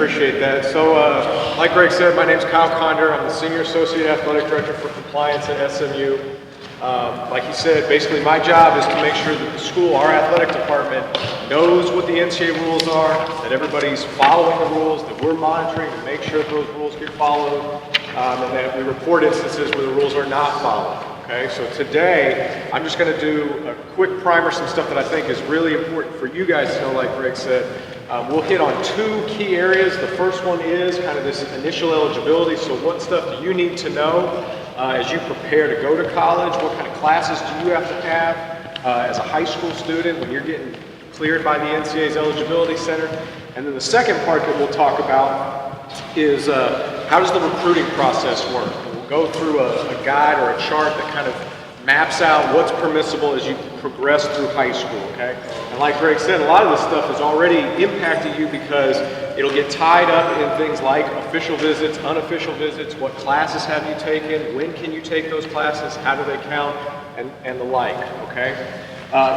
appreciate that. So, like Greg said, my name's Kyle Conder. I'm the Senior Associate Athletic Director for Compliance at SMU. Like he said, basically my job is to make sure that the school, our athletic department, knows what the NCAA rules are, that everybody's following the rules, that we're monitoring to make sure that those rules get followed, and that we report instances where the rules are not followed. Okay, so today I'm just going to do a quick primer, some stuff that I think is really important for you guys to know, like Greg said. We'll hit on two key areas. The first one is kind of this initial eligibility. So what stuff do you need to know as you prepare to go to college? What kind of classes do you have to have as a high school student when you're getting cleared by the NCAA's Eligibility Center? And then the second part that we'll talk about is how does the recruiting process work? And we'll go through a guide or a chart that kind of maps out what's permissible as you progress through high school, okay? And like Greg said, a lot of this stuff has already impacted you because it'll get tied up in things like official visits, unofficial visits, what classes have you taken, when can you take those classes, how do they count, and the like, okay?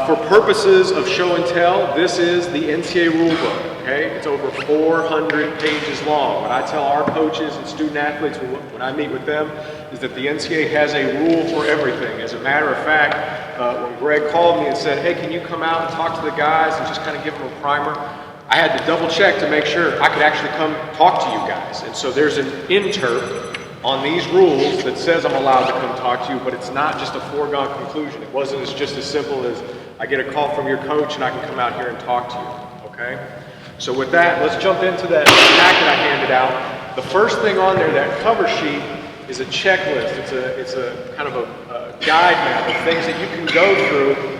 For purposes of show and tell, this is the NCAA rulebook, okay? It's over 400 pages long. What I tell our coaches and student athletes when I meet with them is that the NCAA has a rule for everything. As a matter of fact, when Greg called me and said, hey, can you come out and talk to the guys and just kind of give them a primer, I had to double check to make sure I could actually come talk to you guys. And so there's an interp on these rules that says I'm allowed to come talk to you, but it's not just a foregone conclusion. It wasn't just as simple as I get a call from your coach and I can come out here and talk to you, okay? So with that, let's jump into that packet I handed out. The first thing on there, that cover sheet, is a checklist. It's a kind of a guide map of things that you can go through.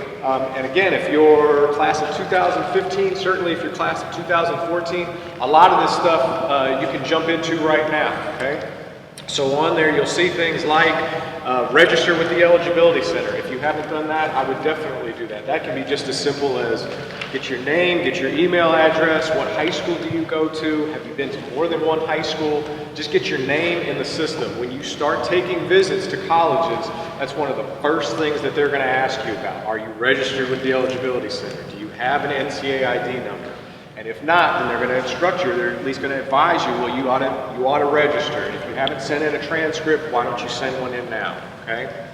And again, if you're class of 2015, certainly if you're class of 2014, a lot of this stuff you can jump into right now, okay? So on there you'll see things like register with the Eligibility Center. If you haven't done that, I would definitely do that. That can be just as simple as get your name, get your email address, what high school do you go to, have you been to more than one high school, just get your name in the system. When you start taking visits to colleges, that's one of the first things that they're going to ask you about. Are you registered with the Eligibility Center? Do you have an NCAA ID number? And if not, then they're going to instruct you, they're at least going to advise you, well, you ought to register. And if you haven't sent in a transcript, why don't you send one in now, okay?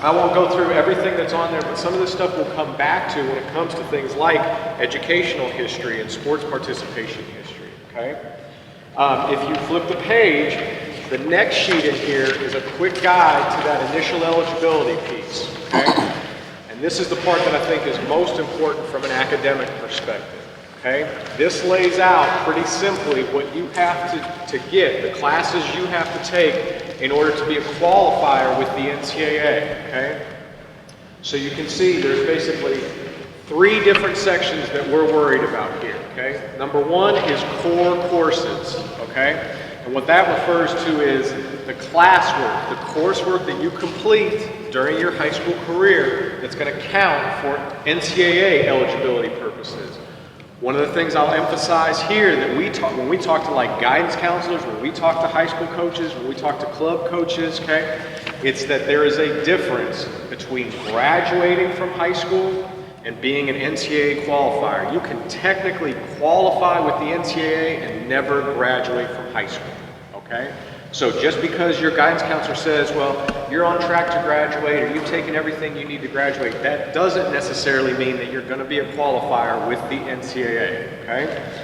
I won't go through everything that's on there, but some of this stuff we'll come back to when it comes to things like educational history and sports participation history, okay? If you flip the page, the next sheet in here is a quick guide to that initial eligibility piece, okay? And this is the part that I think is most important from an academic perspective, okay? This lays out pretty simply what you have to get, the classes you have to take in order to be a qualifier with the NCAA, okay? So you can see there's basically 3 different sections that we're worried about here, okay? Number 1 is core courses, okay? And what that refers to is the classwork, the coursework that you complete during your high school career that's going to count for NCAA eligibility purposes. One of the things I'll emphasize here that when we talk to like guidance counselors, when we talk to high school coaches, when we talk to club coaches, okay, it's that there is a difference between graduating from high school and being an NCAA qualifier. You can technically qualify with the NCAA and never graduate from high school, okay? So just because your guidance counselor says, well, you're on track to graduate or you've taken everything you need to graduate, that doesn't necessarily mean that you're going to be a qualifier with the NCAA, okay?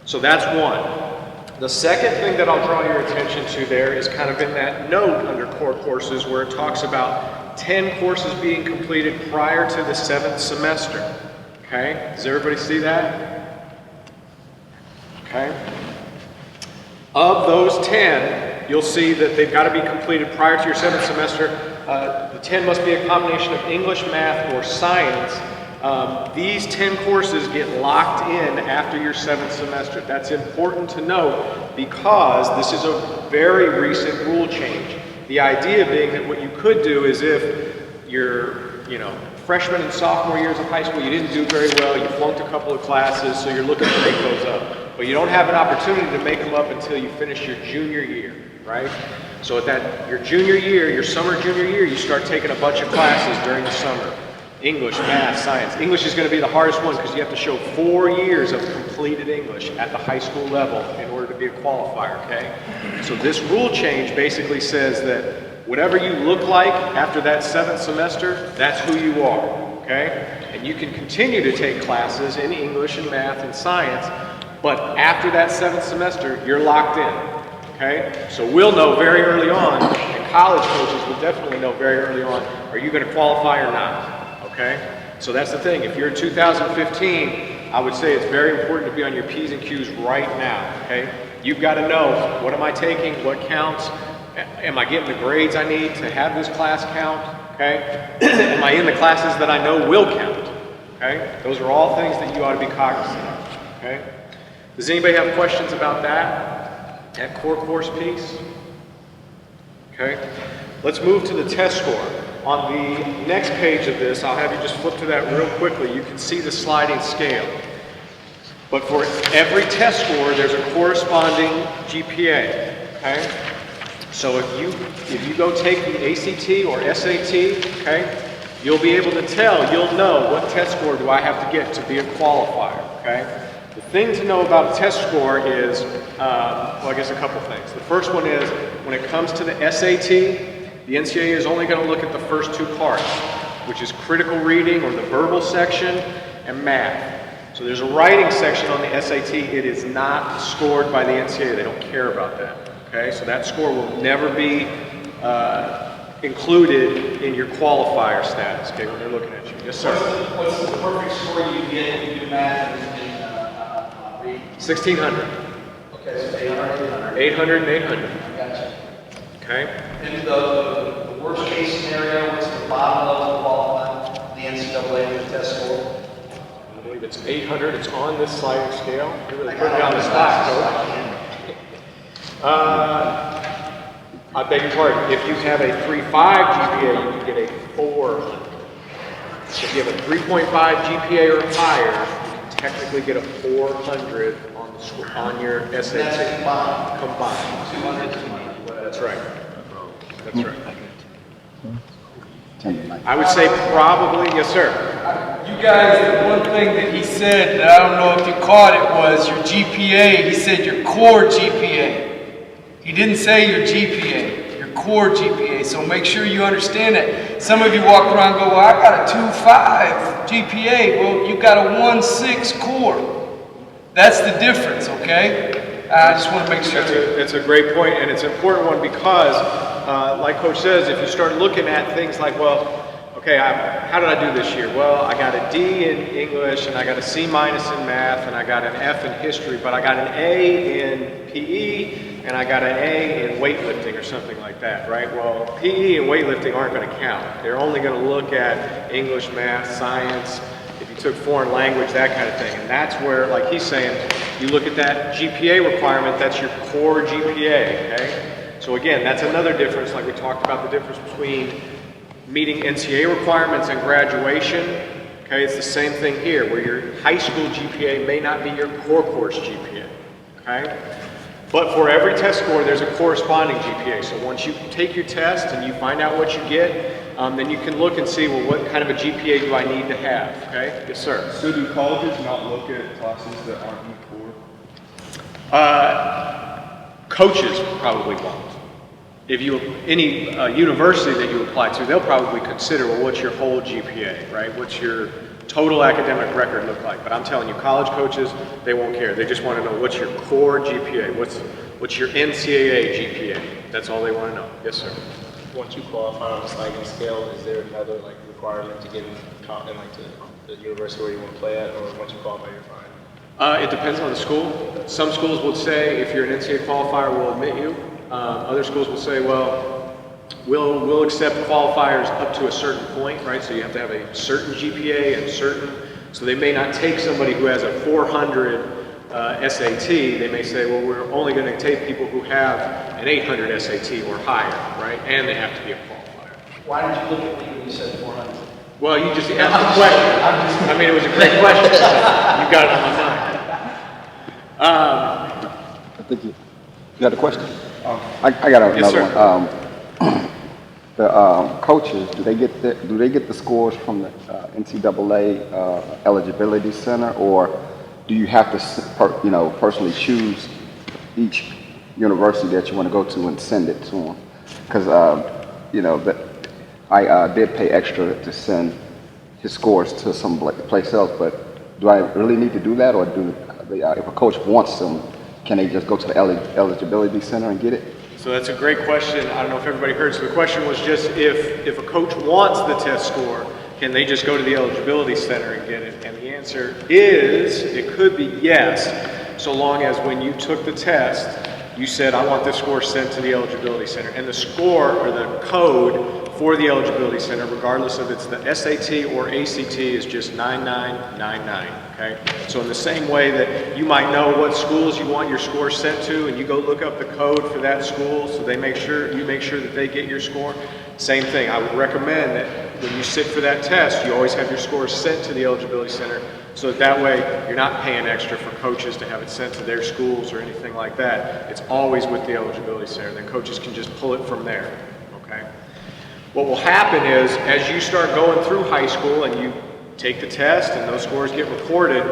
So that's one. The second thing that I'll draw your attention to there is kind of in that note under core courses where it talks about 10 courses being completed prior to the 7th semester, okay? Does everybody see that? Okay. Of those 10, you'll see that they've got to be completed prior to your 7th semester. The 10 must be a combination of English, math, or science. These 10 courses get locked in after your 7th semester. That's important to note because this is a very recent rule change. The idea being that what you could do is if you're, freshman and sophomore years of high school, you didn't do very well, you flunked a couple of classes, so you're looking to make those up. But you don't have an opportunity to make them up until you finish your junior year, right? So at your junior year, your summer junior year, you start taking a bunch of classes during the summer. English, math, science. English is going to be the hardest one because you have to show 4 years of completed English at the high school level in order to be a qualifier, okay? So this rule change basically says that whatever you look like after that 7th semester, that's who you are, okay? And you can continue to take classes in English and math and science, but after that 7th semester, you're locked in, okay? So we'll know very early on, and college coaches will definitely know very early on, are you going to qualify or not? Okay, so that's the thing. If you're in 2015, I would say it's very important to be on your P's and Q's right now. Okay, you've got to know, what am I taking, what counts, am I getting the grades I need to have this class count? Okay, am I in the classes that I know will count? Okay, those are all things that you ought to be cognizant of. Okay, does anybody have questions about that core course piece? Okay, let's move to the test score. On the next page of this, I'll have you just flip to that real quickly. You can see the sliding scale. But for every test score, there's a corresponding GPA, okay? So if you go take the ACT or SAT, okay, you'll be able to tell, you'll know what test score do I have to get to be a qualifier, okay? The thing to know about a test score is, well, I guess a couple things. The first one is, when it comes to the SAT, the NCAA is only going to look at the first 2 parts, which is critical reading or the verbal section and math. So there's a writing section on the SAT. It is not scored by the NCAA. They don't care about that. Okay, so that score will never be included in your qualifier status. Okay, when they're looking at you. Yes, sir. What's the perfect score you get when you do math and reading? 1600. Okay, so 800. 800 and 800. Gotcha. Okay. And the worst case scenario, what's the bottom level qualifying the NCAA test score? I believe it's 800. It's on this sliding scale. You're really putting me on the spot, Coach. I beg your pardon. If you have a 3.5 GPA, you can get a 400. If you have a 3.5 GPA or higher, you can technically get a 400 on the score, on your SAT. That's Combined. 200. That's right. That's right. I would say probably, yes, sir. You guys, the one thing that he said, and I don't know if you caught it, was your GPA. He said your core GPA. He didn't say your GPA, your core GPA. So make sure you understand that. Some of you walk around and go, well, I got a 2.5 GPA. Well, you got a 1.6 core. That's the difference, okay? I just want to make sure. It's a great point, and it's an important one because, like Coach says, if you start looking at things like, well, okay, how did I do this year? Well, I got a D in English, and I got a C- in math, and I got an F in history, but I got an A in PE, and I got an A in weightlifting or something like that, right? Well, PE and weightlifting aren't going to count. They're only going to look at English, math, science, if you took foreign language, that kind of thing. And that's where, like he's saying, you look at that GPA requirement, that's your core GPA, okay? So again, that's another difference, like we talked about the difference between meeting NCAA requirements and graduation. Okay, it's the same thing here, where your high school GPA may not be your core course GPA, okay? But for every test score, there's a corresponding GPA. So once you take your test and you find out what you get, then you can look and see, well, what kind of a GPA do I need to have, okay? Yes, sir. So do colleges not look at classes that aren't in core? Coaches probably won't. If you, any university that you apply to, they'll probably consider, well, what's your whole GPA, right? What's your total academic record look like? But I'm telling you, college coaches, they won't care. They just want to know what's your core GPA, what's your NCAA GPA. That's all they want to know. Yes, sir. Once you qualify on the sliding scale, is there another requirement to get in the university where you want to play at, or once you qualify, you're fine? It depends on the school. Some schools will say, if you're an NCAA qualifier, we'll admit you. Other schools will say, well, we'll accept qualifiers up to a certain point, right? So you have to have a certain GPA and certain, so they may not take somebody who has a 400 SAT. They may say, well, we're only going to take people who have an 800 SAT or higher, right? And they have to be a qualifier. Why did you look at me when you said 400? Well, you just asked the question. I mean, it was a great question. So you got it on my mind. I think you got a question? I got another Yes, sir. one. the coaches, do they get the scores from the NCAA eligibility center, or do you have to personally choose each university that you want to go to and send it to them? Because I did pay extra to send his scores to some place else, but do I really need to do that, or if a coach wants them, can they just go to the eligibility center and get it? So that's a great question. I don't know if everybody heard. So the question was just if a coach wants the test score, can they just go to the eligibility center and get it? And the answer is, it could be yes, so long as when you took the test, you said, I want this score sent to the eligibility center. And the score, or the code for the eligibility center, regardless of it's the SAT or ACT, is just 9999, okay? So in the same way that you might know what schools you want your score sent to, and you go look up the code for that school, so you make sure that they get your score, same thing. I would recommend that when you sit for that test, you always have your scores sent to the eligibility center, so that way you're not paying extra for coaches to have it sent to their schools or anything like that. It's always with the eligibility center. Then coaches can just pull it from there, okay? What will happen is, as you start going through high school and you take the test and those scores get reported,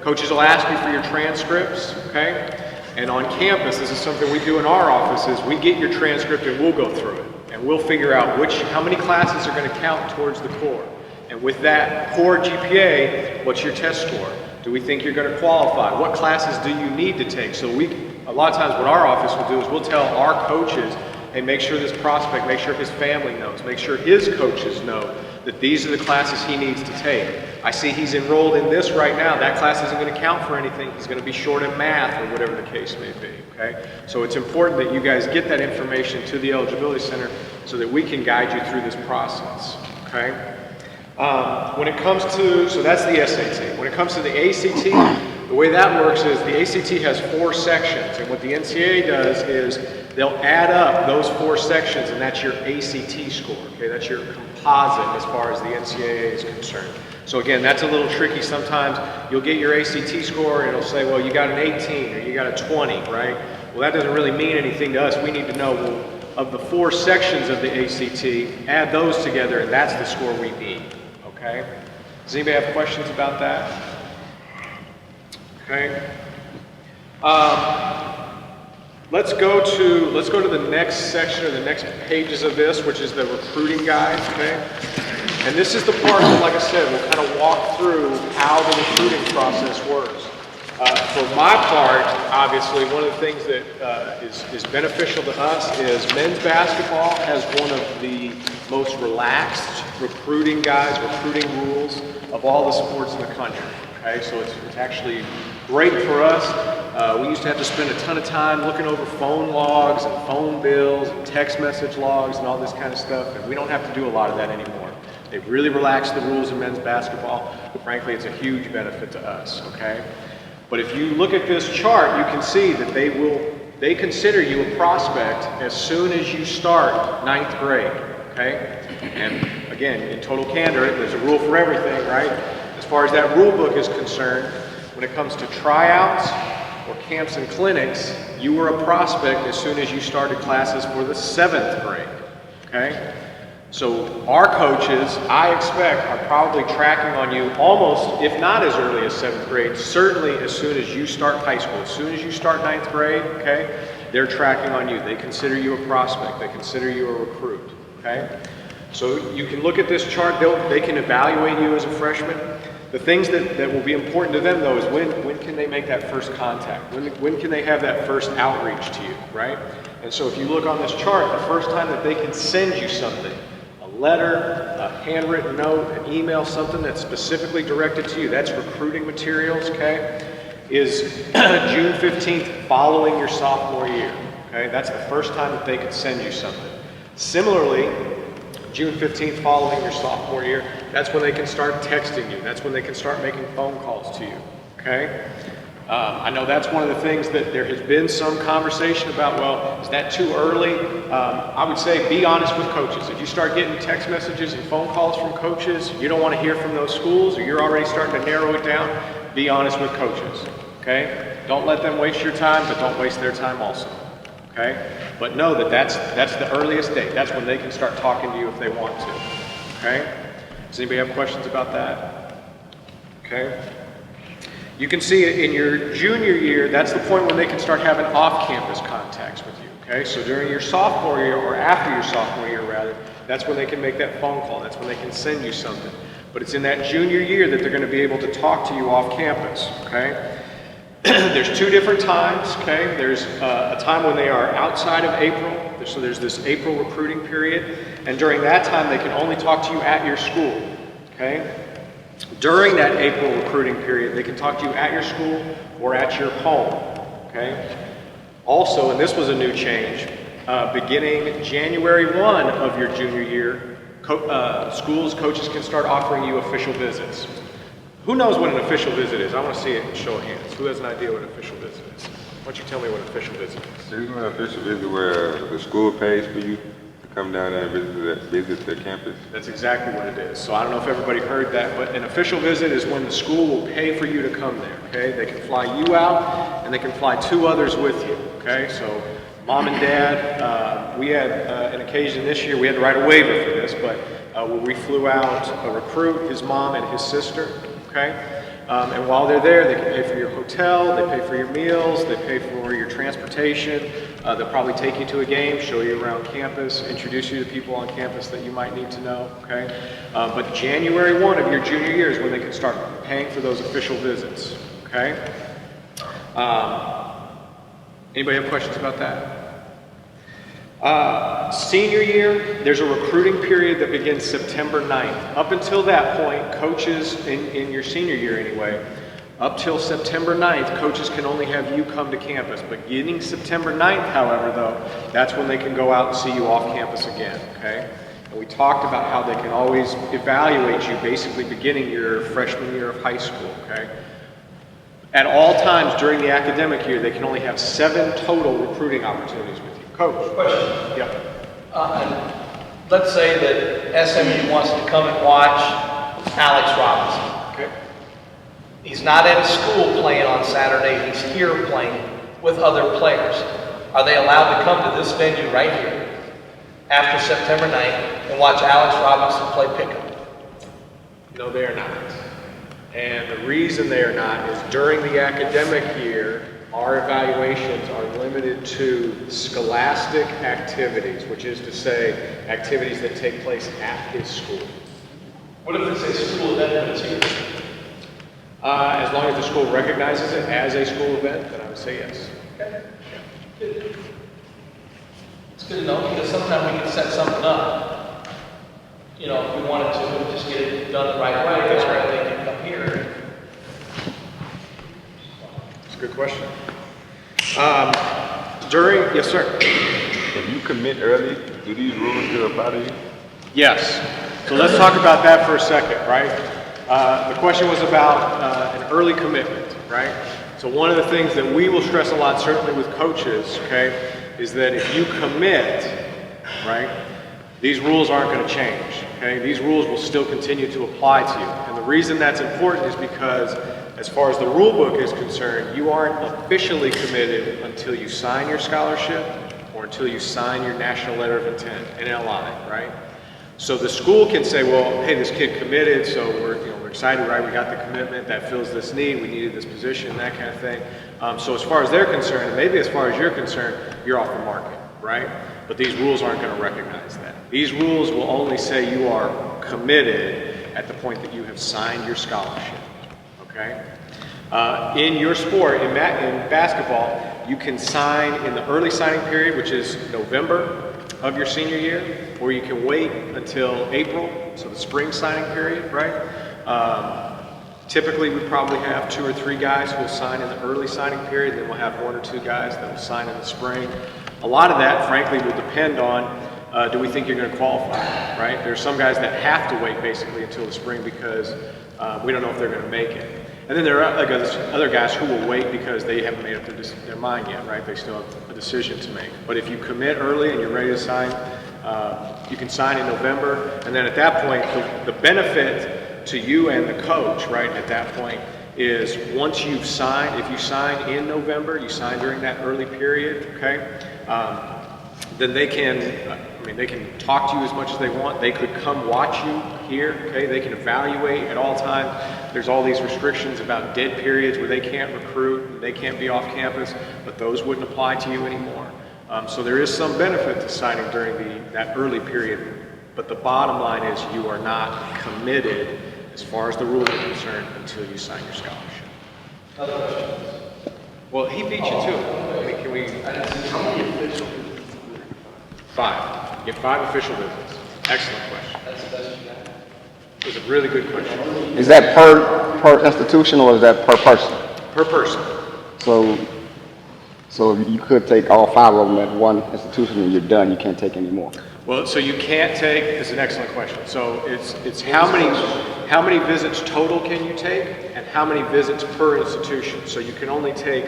coaches will ask you for your transcripts, okay? And on campus, this is something we do in our offices, we get your transcript and we'll go through it. And we'll figure out how many classes are going to count towards the core. And with that core GPA, what's your test score? Do we think you're going to qualify? What classes do you need to take? So a lot of times what our office will do is we'll tell our coaches, hey, make sure this prospect, make sure his family knows, make sure his coaches know that these are the classes he needs to take. I see he's enrolled in this right now. That class isn't going to count for anything. He's going to be short in math or whatever the case may be, okay? So it's important that you guys get that information to the eligibility center so that we can guide you through this process, okay? When it comes to, so that's the SAT. When it comes to the ACT, the way that works is the ACT has 4 sections, and what the NCAA does is they'll add up those 4 sections, and that's your ACT score, okay? That's your composite as far as the NCAA is concerned. So again, that's a little tricky. Sometimes you'll get your ACT score and it'll say, well, you got an 18 or you got a 20, right? Well, that doesn't really mean anything to us. We need to know, well, of the 4 sections of the ACT, add those together, and that's the score we need, okay? Does anybody have questions about that? Okay. Let's go to the next section or the next pages of this, which is the recruiting guide, okay? And this is the part that, like I said, we'll kind of walk through how the recruiting process works. For my part, obviously, one of the things that is beneficial to us is men's basketball has one of the most relaxed recruiting guides, recruiting rules of all the sports in the country. Okay, so it's actually great for us. We used to have to spend a ton of time looking over phone logs and phone bills and text message logs and all this kind of stuff, and we don't have to do a lot of that anymore. They've really relaxed the rules in men's basketball. Frankly, it's a huge benefit to us, okay? But if you look at this chart, you can see that they consider you a prospect as soon as you start 9th grade, okay? And again, in total candor, there's a rule for everything, right? As far as that rule book is concerned, when it comes to tryouts or camps and clinics, you were a prospect as soon as you started classes for the 7th grade, okay? So our coaches, I expect, are probably tracking on you almost, if not as early as 7th grade, certainly as soon as you start high school. As soon as you start 9th grade, okay, they're tracking on you. They consider you a prospect. They consider you a recruit, okay? So you can look at this chart. They can evaluate you as a freshman. The things that will be important to them, though, is when can they make that first contact? When can they have that first outreach to you, right? And so if you look on this chart, the first time that they can send you something, a letter, a handwritten note, an email, something that's specifically directed to you, that's recruiting materials, okay, is June 15th following your sophomore year, okay? That's the first time that they can send you something. Similarly, June 15th following your sophomore year, that's when they can start texting you. That's when they can start making phone calls to you, okay? I know that's one of the things that there has been some conversation about, well, is that too early? I would say be honest with coaches. If you start getting text messages and phone calls from coaches, you don't want to hear from those schools, or you're already starting to narrow it down, be honest with coaches, okay? Don't let them waste your time, but don't waste their time also, okay? But know that that's the earliest date. That's when they can start talking to you if they want to, okay? Does anybody have questions about that? Okay. You can see in your junior year, that's the point when they can start having off-campus contacts with you, okay? So during your sophomore year, or after your sophomore year rather, that's when they can make that phone call. That's when they can send you something. But it's in that junior year that they're going to be able to talk to you off campus, okay? There's two different times, okay? There's a time when they are outside of April. So there's this April recruiting period. And during that time, they can only talk to you at your school, okay? During that April recruiting period, they can talk to you at your school or at your home, okay? Also, and this was a new change, beginning January 1 of your junior year, schools, coaches can start offering you official visits. Who knows what an official visit is? I want to see it in show of hands. Who has an idea what an official visit is? Why don't you tell me what an official visit is? Isn't an official visit where the school pays for you to come down there and visit their campus? That's exactly what it is. So I don't know if everybody heard that, but an official visit is when the school will pay for you to come there, okay? They can fly you out, and they can fly two others with you, okay? So mom and dad, we had an occasion this year, we had to write a waiver for this, but we flew out a recruit, his mom and his sister, okay? And while they're there, they can pay for your hotel, they pay for your meals, they pay for your transportation. They'll probably take you to a game, show you around campus, introduce you to people on campus that you might need to know, okay? But January 1 of your junior year is when they can start paying for those official visits, okay? Anybody have questions about that? Senior year, there's a recruiting period that begins September 9th. Up until that point, coaches, in your senior year anyway, up till September 9th, coaches can only have you come to campus. Beginning September 9th, however, though, that's when they can go out and see you off campus again, okay? And we talked about how they can always evaluate you basically beginning your freshman year of high school, okay? At all times during the academic year, they can only have 7 total recruiting opportunities with you. Coach. Question. Yep. And let's say that SMU wants to come and watch Alex Robinson. Okay. He's not at school playing on Saturday, he's here playing with other players. Are they allowed to come to this venue right here after September 9th and watch Alex Robinson play pickup? No, they are not. And the reason they are not is during the academic year, our evaluations are limited to scholastic activities, which is to say, activities that take place at his school. What if it's a school event and it's here? As long as the school recognizes it as a school event, then I would say yes. Okay. Good. It's good to know because sometimes we can set something up. You know, if we wanted to, we just get it done the right way. That's right. They can come here. Good question. Yes, sir. If you commit early, do these rules still apply to you? Yes. So let's talk about that for a second, right? The question was about an early commitment, right? So one of the things that we will stress a lot, certainly with coaches, okay, is that if you commit, right, these rules aren't going to change, okay? These rules will still continue to apply to you. And the reason that's important is because as far as the rule book is concerned, you aren't officially committed until you sign your scholarship or until you sign your National Letter of Intent, NLI, right? So the school can say, well, hey, this kid committed, so we're excited, right? We got the commitment, that fills this need, we needed this position, that kind of thing. So as far as they're concerned, and maybe as far as you're concerned, you're off the market, right? But these rules aren't going to recognize that. These rules will only say you are committed at the point that you have signed your scholarship. Okay? In your sport, in basketball, you can sign in the early signing period, which is November of your senior year, or you can wait until April, so the spring signing period, right? Typically, we probably have 2 or 3 guys who will sign in the early signing period, then we'll have 1 or 2 guys that will sign in the spring. A lot of that, frankly, will depend on do we think you're going to qualify, right? There are some guys that have to wait basically until the spring because we don't know if they're going to make it. And then there are other guys who will wait because they haven't made up their mind yet, right? They still have a decision to make. But if you commit early and you're ready to sign, you can sign in November. And then at that point, the benefit to you and the coach, right, at that point, is once you've signed, if you sign in November, you sign during that early period, okay? Then they can, they can talk to you as much as they want. They could come watch you here, okay? They can evaluate at all times. There's all these restrictions about dead periods where they can't recruit, they can't be off campus, but those wouldn't apply to you anymore. So there is some benefit to signing during that early period, but the bottom line is you are not committed as far as the rules are concerned until you sign your scholarship. Other questions? Well, he beat you too. I mean, can we? How many official? 5. You get 5 official visits. Excellent question. That's the best you got. It was a really good question. Is that per institution or is that per person? Per person. So you could take all 5 of them at one institution and you're done. You can't take any more. Well, so you can't take, it's an excellent question. So it's how many visits total can you take and how many visits per institution. So you can only take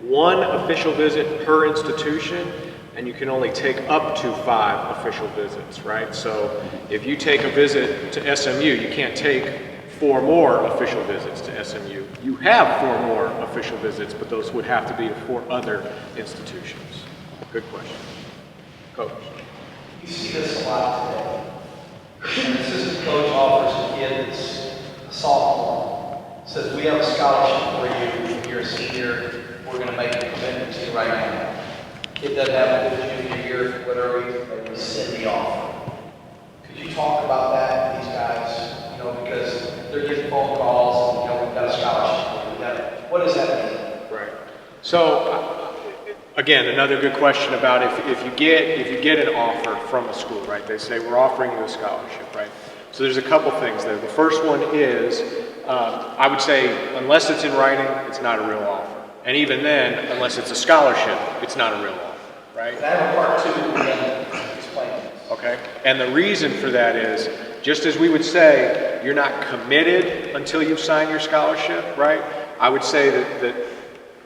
1 official visit per institution and you can only take up to 5 official visits, right? So if you take a visit to SMU, you can't take 4 more official visits to SMU. You have 4 more official visits, but those would have to be to 4 other institutions. Good question. Coach. You see this a lot today. An assistant coach offers a kid that's a sophomore, says, we have a scholarship for you when you're a senior, we're going to make a commitment to you right now. Kid doesn't have a good junior year for whatever reason, they rescind the offer. Could you talk about that, these guys, because they're getting phone calls and, we've got a scholarship. What does that mean? Right. So, again, another good question about if you get an offer from a school, right? They say, we're offering you a scholarship, right? So there's a couple things there. The first one is, I would say, unless it's in writing, it's not a real offer. And even then, unless it's a scholarship, it's not a real offer, right? I have a part 2 and explain this. Okay. And the reason for that is, just as we would say, you're not committed until you've signed your scholarship, right? I would say that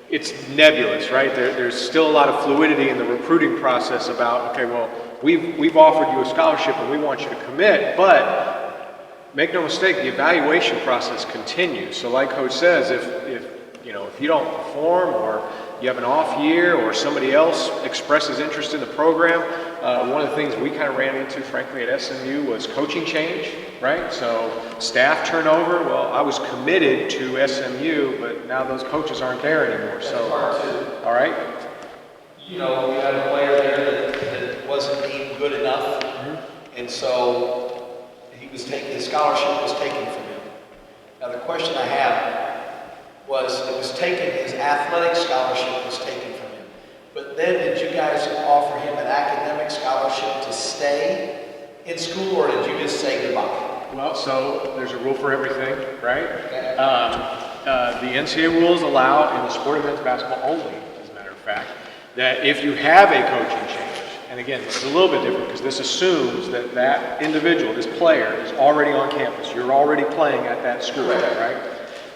it's nebulous, right? There's still a lot of fluidity in the recruiting process about, okay, well, we've offered you a scholarship and we want you to commit, but make no mistake, the evaluation process continues. So like Coach says, if you don't perform or you have an off year or somebody else expresses interest in the program, one of the things we kind of ran into, frankly, at SMU was coaching change, right? So staff turnover, well, I was committed to SMU, but now those coaches aren't there anymore. So, all right. You had a player there that wasn't deemed good enough, and so his scholarship was taken from him. Now the question I have was, his athletic scholarship was taken from him. But then did you guys offer him an academic scholarship to stay in school, or did you just say goodbye? Well, so there's a rule for everything, right? Okay. The NCAA rules allow, in the sport of men's basketball only, as a matter of fact, that if you have a coaching change, and again, this is a little bit different because this assumes that that individual, this player, is already on campus. You're already playing at that school, right?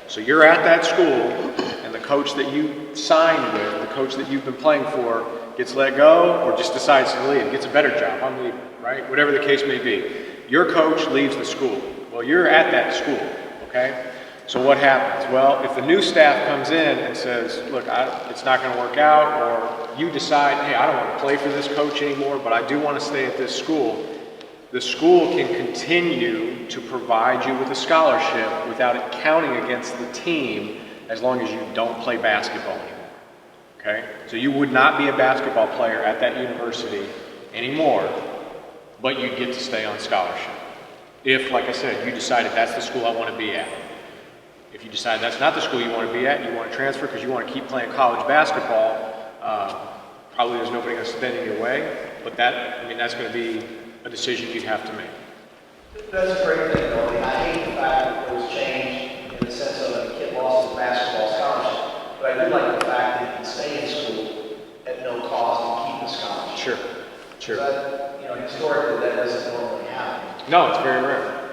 So you're at that school, and the coach that you signed with, the coach that you've been playing for, gets let go or just decides to leave, gets a better job, I'm leaving, right? Whatever the case may be. Your coach leaves the school. Well, you're at that school, okay? So what happens? Well, if the new staff comes in and says, look, it's not going to work out, or you decide, hey, I don't want to play for this coach anymore, but I do want to stay at this school, the school can continue to provide you with a scholarship without it counting against the team as long as you don't play basketball anymore, okay? So you would not be a basketball player at that university anymore, but you'd get to stay on scholarship. If, like I said, you decided that's the school I want to be at. If you decide that's not the school you want to be at, you want to transfer because you want to keep playing college basketball, probably there's nobody going to stand in your way, but that's going to be a decision you'd have to make. That's a great thing, though. I hate the fact that there was change in the sense of the kid lost his basketball scholarship, but I do like the fact that he can stay in school at no cost and keep the scholarship. Sure. But, historically, that doesn't normally happen. No, it's very rare.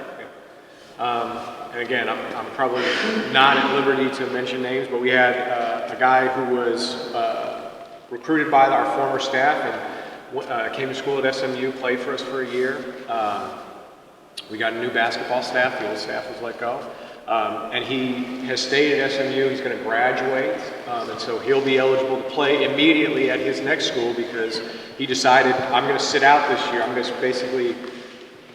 Yeah. And again, I'm probably not at liberty to mention names, but we had a guy who was recruited by our former staff and came to school at SMU, played for us for a year. We got a new basketball staff. The old staff was let go. And he has stayed at SMU. He's going to graduate, and so he'll be eligible to play immediately at his next school because he decided, I'm going to sit out this year. I'm going to basically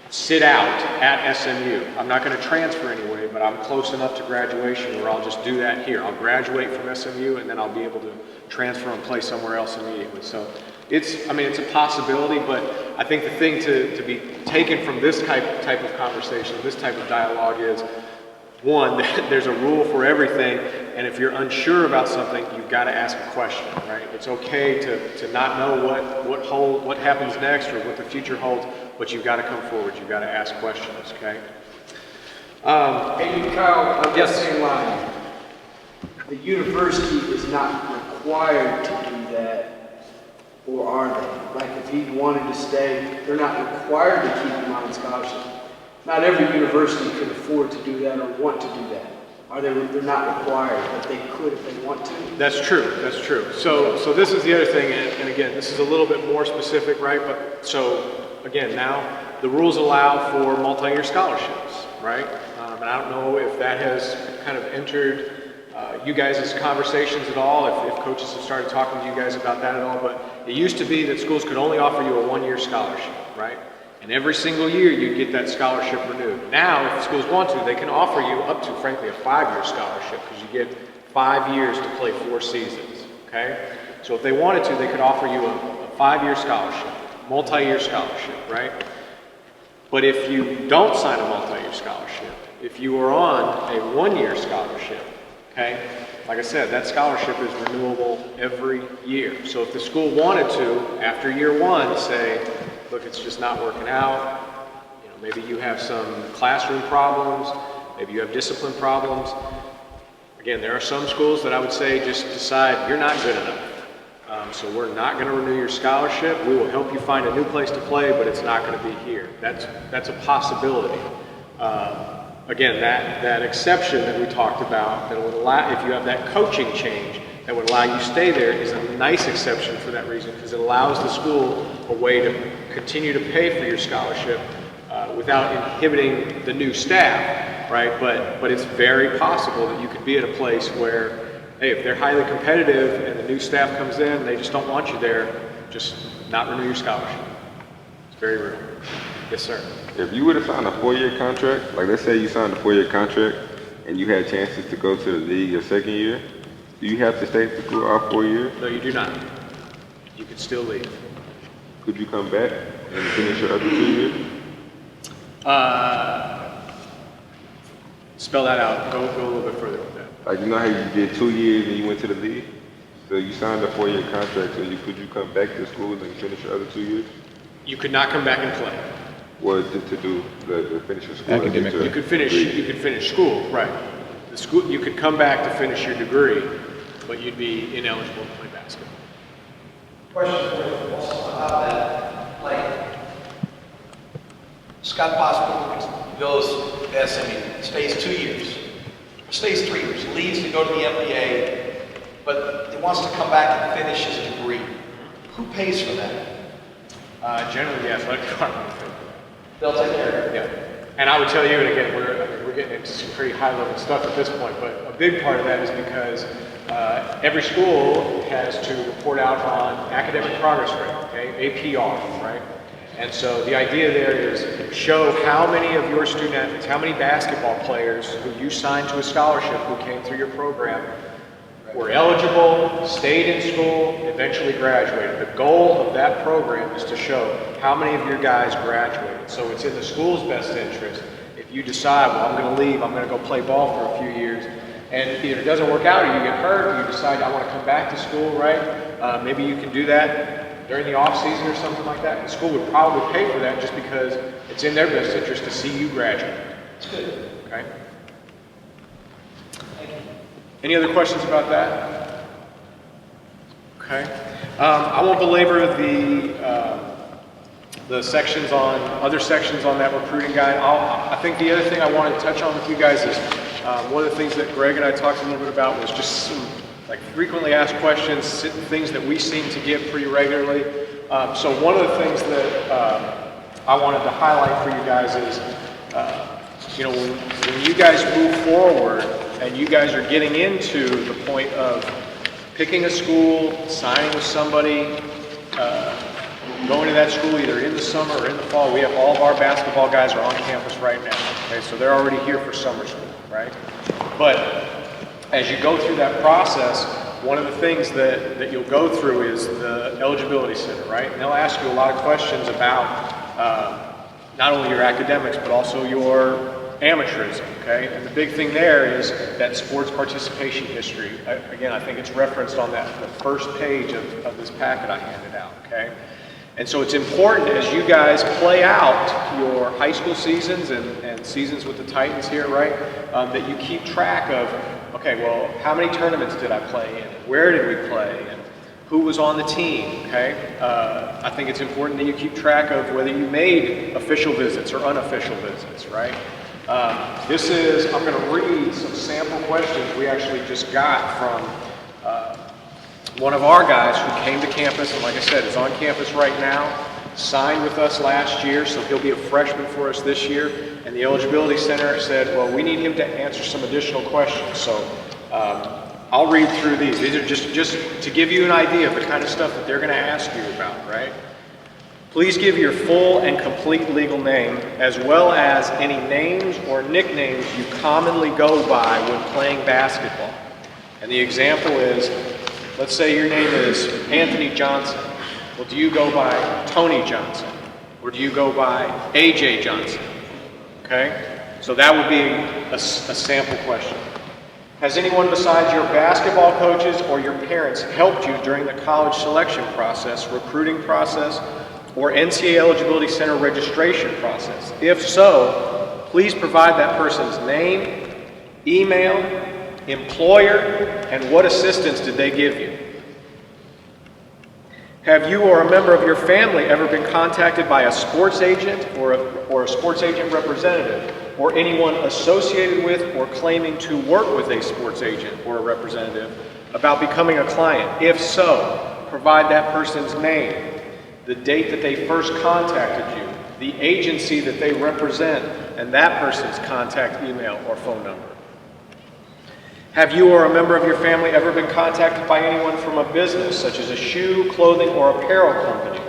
sit out at SMU. I'm not going to transfer anyway, but I'm close enough to graduation where I'll just do that here. I'll graduate from SMU, and then I'll be able to transfer and play somewhere else immediately. So it's a possibility, but I think the thing to be taken from this type of conversation, this type of dialogue is, one, there's a rule for everything, and if you're unsure about something, you've got to ask a question, right? It's okay to not know what happens next or what the future holds, but you've got to come forward. You've got to ask questions, okay? Hey, Kyle, on Yes. that same line, the university is not required to do that, or are they? Like, if he wanted to stay, they're not required to keep him on scholarship. Not every university could afford to do that or want to do that. They're not required, but they could if they want to. That's true. That's true. So this is the other thing, and again, this is a little bit more specific, right? But so again, now the rules allow for multi-year scholarships, right? And I don't know if that has kind of entered you guys' conversations at all, if coaches have started talking to you guys about that at all. But it used to be that schools could only offer you a one-year scholarship, right? And every single year you get that scholarship renewed. Now, if the schools want to, they can offer you up to, frankly, a 5-year scholarship because you get 5 years to play 4 seasons, okay? So if they wanted to, they could offer you a 5-year scholarship, multi-year scholarship, right? But if you don't sign a multi-year scholarship, if you are on a 1-year scholarship, okay, like I said, that scholarship is renewable every year. So if the school wanted to, after year 1, say, look, it's just not working out. You know, maybe you have some classroom problems. Maybe you have discipline problems. Again, there are some schools that I would say just decide you're not good enough. So we're not going to renew your scholarship. We will help you find a new place to play, but it's not going to be here. That's a possibility. Again, that exception that we talked about that would allow, if you have that coaching change, that would allow you to stay there is a nice exception for that reason because it allows the school a way to continue to pay for your scholarship without inhibiting the new staff, right? But it's very possible that you could be at a place where, hey, if they're highly competitive and the new staff comes in and they just don't want you there, just not renew your scholarship. It's very real. Yes, sir. If you would have signed a 4-year contract, like let's say you signed a 4-year contract and you had chances to go to the league your second year, do you have to stay at the school all 4 years? No, you do not. You can still leave. Could you come back and finish your other 2 years? Spell that out. Go a little bit further with that. Like, you know how you did 2 years and you went to the league? So you signed a 4-year contract, so could you come back to school and finish your other 2 years? You could not come back and play. Or to do the finish your school? Academically. You could finish school, right. The school, you could come back to finish your degree, but you'd be ineligible to play basketball. Question for you also about that, like, Scott Boswell goes to SMU, stays 2 years, stays 3 years, leaves to go to the NBA, but he wants to come back and finish his degree. Who pays for that? Generally, the athletic department will pay for that. They'll take care of it. Yeah. And I would tell you, and again, we're getting into some pretty high-level stuff at this point, but a big part of that is because every school has to report out on academic progress rate, okay, APR, right? And so the idea there is show how many of your student athletes, how many basketball players who you signed to a scholarship who came through your program were eligible, stayed in school, eventually graduated. The goal of that program is to show how many of your guys graduated. So it's in the school's best interest if you decide, well, I'm going to leave, I'm going to go play ball for a few years, and either it doesn't work out or you get hurt, or you decide I want to come back to school, right? Maybe you can do that during the off season or something like that. The school would probably pay for that just because it's in their best interest to see you graduate. It's good. Okay? Thank you. Any other questions about that? Okay. I won't belabor the sections on, other sections on that recruiting guide. I think the other thing I wanted to touch on with you guys is one of the things that Greg and I talked a little bit about was just some like frequently asked questions, things that we seem to get pretty regularly. So one of the things that I wanted to highlight for you guys is when you guys move forward and you guys are getting into the point of picking a school, signing with somebody, going to that school either in the summer or in the fall. We have all of our basketball guys are on campus right now. Okay, so they're already here for summer school, right? But as you go through that process, one of the things that you'll go through is the eligibility center, right? And they'll ask you a lot of questions about not only your academics, but also your amateurism, okay? And the big thing there is that sports participation history. Again, I think it's referenced on the first page of this packet I handed out, okay? And so it's important as you guys play out your high school seasons and seasons with the Titans here, right, that you keep track of, okay, well, how many tournaments did I play in? Where did we play? And who was on the team, okay? I think it's important that you keep track of whether you made official visits or unofficial visits, right? I'm going to read some sample questions we actually just got from one of our guys who came to campus, and like I said, is on campus right now, signed with us last year, so he'll be a freshman for us this year, and the Eligibility Center said, well, we need him to answer some additional questions, so I'll read through these. These are just to give you an idea of the kind of stuff that they're going to ask you about, right? Please give your full and complete legal name, as well as any names or nicknames you commonly go by when playing basketball. And the example is, let's say your name is Anthony Johnson. Well, do you go by Tony Johnson? Or do you go by AJ Johnson? Okay? So that would be a sample question. Has anyone besides your basketball coaches or your parents helped you during the college selection process, recruiting process, or NCAA Eligibility Center registration process? If so, please provide that person's name, email, employer, and what assistance did they give you? Have you or a member of your family ever been contacted by a sports agent or a sports agent representative, or anyone associated with or claiming to work with a sports agent or a representative about becoming a client? If so, provide that person's name, the date that they first contacted you, the agency that they represent, and that person's contact email or phone number. Have you or a member of your family ever been contacted by anyone from a business, such as a shoe, clothing, or apparel company,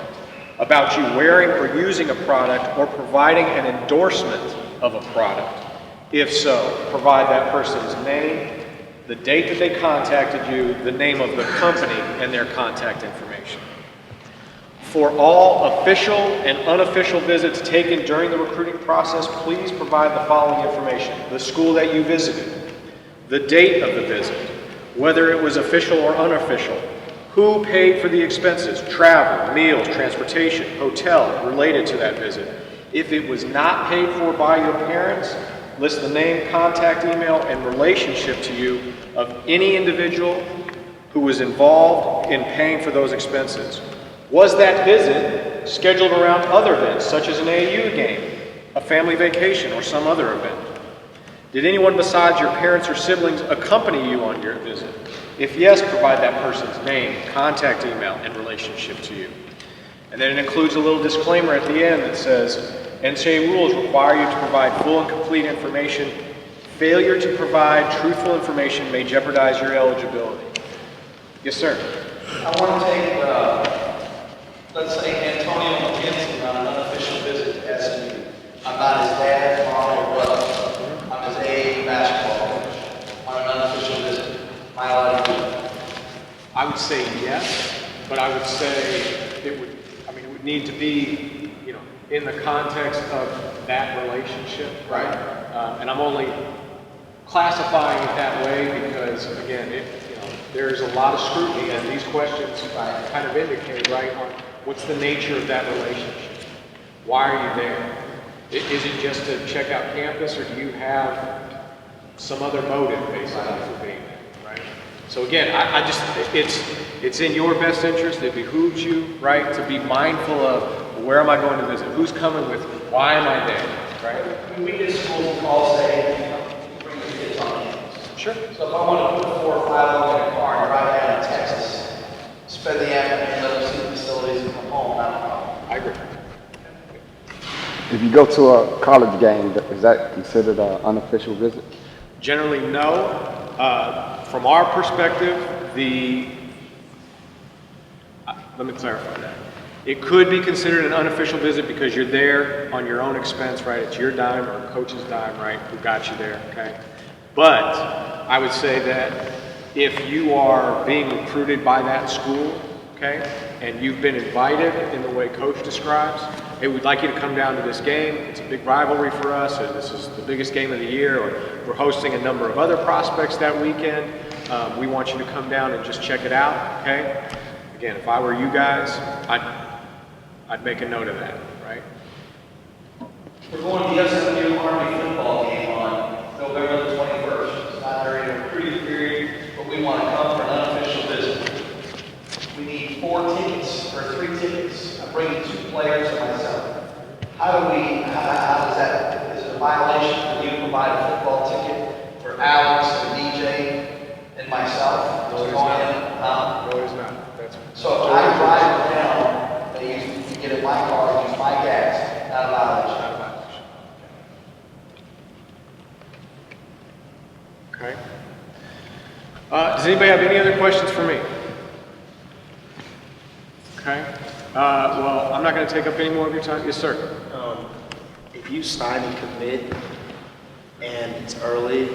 about you wearing or using a product or providing an endorsement of a product? If so, provide that person's name, the date that they contacted you, the name of the company, and their contact information. For all official and unofficial visits taken during the recruiting process, please provide the following information: the school that you visited, the date of the visit, whether it was official or unofficial, who paid for the expenses, travel, meals, transportation, hotel related to that visit. If it was not paid for by your parents, list the name, contact email, and relationship to you of any individual who was involved in paying for those expenses. Was that visit scheduled around other events, such as an AAU game, a family vacation, or some other event? Did anyone besides your parents or siblings accompany you on your visit? If yes, provide that person's name, contact email, and relationship to you. And then it includes a little disclaimer at the end that says, NCAA rules require you to provide full and complete information. Failure to provide truthful information may jeopardize your eligibility. Yes, sir. I want to take, let's say, Antonio McKenzie on an unofficial visit to SMU. I'm not his dad, mom, or brother. I'm his AA basketball coach on an unofficial visit. Am I allowed to do that? I would say yes, but I would say it would need to be, in the context of that relationship, right? And I'm only classifying it that way because, again, there's a lot of scrutiny, and these questions kind of indicate, right, on what's the nature of that relationship? Why are you there? Is it just to check out campus, or do you have some other motive basically for being there, right? So again, I just, it's in your best interest, it behooves you, right, to be mindful of where am I going to visit, who's coming with me, why am I there, right? We meet at schools and all say, bring your kids on campus. Sure. So if I want to put 4 or 5 of them in a car and drive down to Texas, spend the afternoon, let them see the facilities and come home, not a problem. I agree. If you go to a college game, is that considered an unofficial visit? Generally, no. From our perspective, let me clarify that. It could be considered an unofficial visit because you're there on your own expense, right? It's your dime or coach's dime, right? Who got you there, okay? But I would say that if you are being recruited by that school, okay, and you've been invited in the way coach describes, hey, we'd like you to come down to this game. It's a big rivalry for us, or this is the biggest game of the year, or we're hosting a number of other prospects that weekend. We want you to come down and just check it out, okay? Again, if I were you guys, I'd make a note of that, right? We're going to the SMU Army football game on November the 21st. It's not during a recruiting period, but we want to come for an unofficial visit. We need 4 tickets, or 3 tickets. I'm bringing 2 players and myself. How does that, is it a violation for you to provide a football ticket for Alex and DJ and myself? No, it is not. No, it is not. That's So if I drive down, they use, get in my car, use my gas, not a violation. not a violation. Okay. Does anybody have any other questions for me? Okay. Well, I'm not going to take up any more of your time. Yes, sir. If you sign and commit and it's early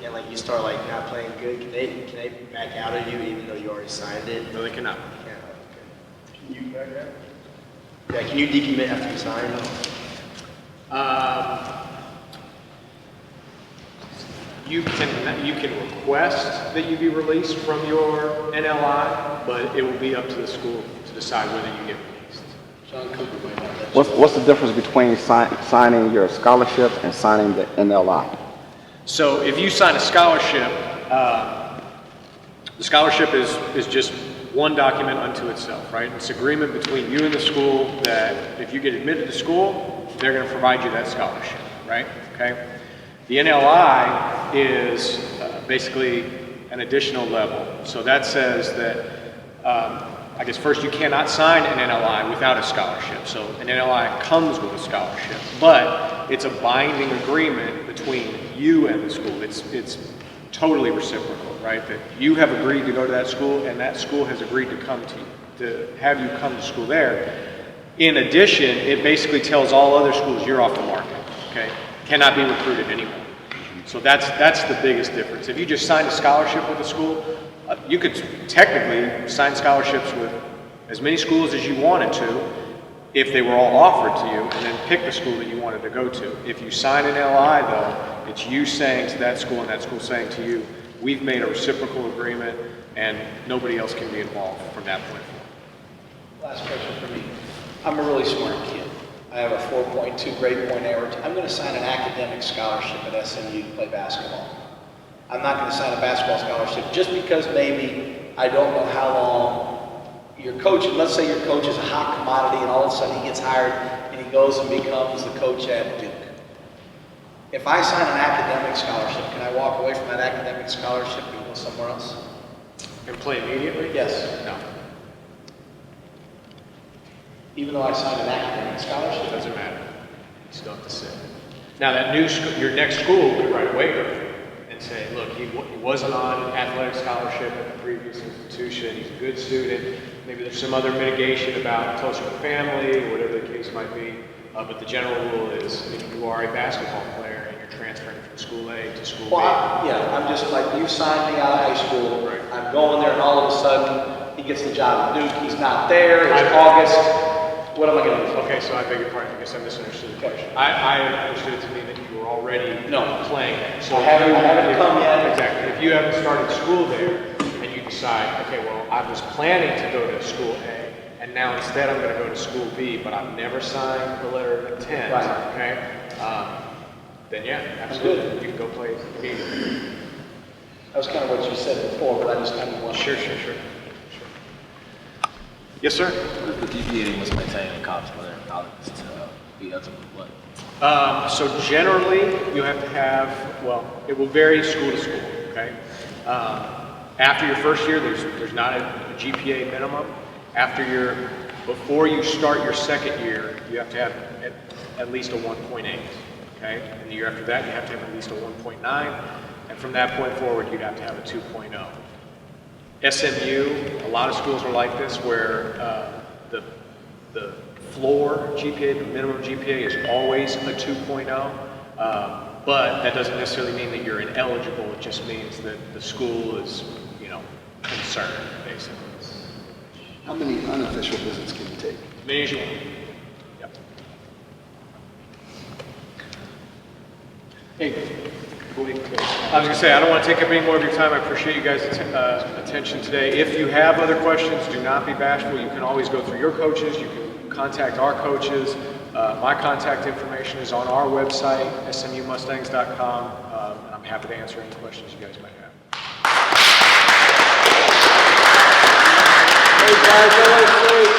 and like you start like not playing good, can they back out of you even though you already signed it? No, they cannot. Yeah, okay. Can you back out? Yeah, can you decommit after you sign? You can request that you be released from your NLI, but it will be up to the school to decide whether you get released. Sean Cooper might have that. What's the difference between signing your scholarship and signing the NLI? So if you sign a scholarship, the scholarship is just one document unto itself, right? It's agreement between you and the school that if you get admitted to school, they're going to provide you that scholarship, right? Okay. The NLI is basically an additional level. So that says that, I guess first you cannot sign an NLI without a scholarship. So an NLI comes with a scholarship, but it's a binding agreement between you and the school. It's totally reciprocal, right? That you have agreed to go to that school and that school has agreed to come to you, to have you come to school there. In addition, it basically tells all other schools you're off the market, okay? Cannot be recruited anymore. So that's the biggest difference. If you just signed a scholarship with a school, you could technically sign scholarships with as many schools as you wanted to if they were all offered to you, and then pick the school that you wanted to go to. If you sign an LI though, it's you saying to that school and that school saying to you, we've made a reciprocal agreement and nobody else can be involved from that point forward. Last question for me. I'm a really smart kid. I have a 4.2 grade point average. I'm going to sign an academic scholarship at SMU to play basketball. I'm not going to sign a basketball scholarship just because maybe I don't know how long your coach, let's say your coach is a hot commodity and all of a sudden he gets hired and he goes and becomes the coach at Duke. If I sign an academic scholarship, can I walk away from that academic scholarship and go somewhere else? And play immediately? Yes. No, Even though I signed an academic it scholarship? doesn't matter. You still have to sit. Now that new school, your next school could write a waiver and say, look, he wasn't on athletic scholarship at the previous institution, he's a good student, maybe there's some other mitigation about closer to family, or whatever the case might be, but the general rule is if you are a basketball player and you're transferring from school A to school B. Well, I'm just like, you signed me out of high school, Right. I'm going there and all of a sudden he gets the job at Duke, he's not there, it's August, what am I going to do? Okay, so I beg your pardon, I guess I misunderstood the question. I understood it to mean that you were already playing there. So I haven't come yet. Exactly. If you haven't started school there and you decide, okay, well, I was planning to go to school A, and now instead I'm going to go to school B, but I've never signed the letter of intent, Right. okay? Then yeah, absolutely, you can go play immediately. That was kind of what you said before, but I just kind of want to. Sure. Yes, sir? The GPA must maintain in college for their colleges to be eligible to play. So generally, you have to have, well, it will vary school to school, okay? After your first year, there's not a GPA minimum. Before you start your second year, you have to have at least a 1.8, okay? And the year after that, you have to have at least a 1.9, and from that point forward, you'd have to have a 2.0. SMU, a lot of schools are like this, where the floor GPA, the minimum GPA is always a 2.0, but that doesn't necessarily mean that you're ineligible. It just means that the school is, you know, concerned, basically. How many unofficial visits can you take? As many as you want. Yep. Hey, go ahead. I was going to say, I don't want to take up any more of your time. I appreciate you guys' attention today. If you have other questions, do not be bashful. You can always go through your coaches. You can contact our coaches. My contact information is on our website, smumustangs.com, and I'm happy to answer any questions you guys might have. Hey guys, I like to say,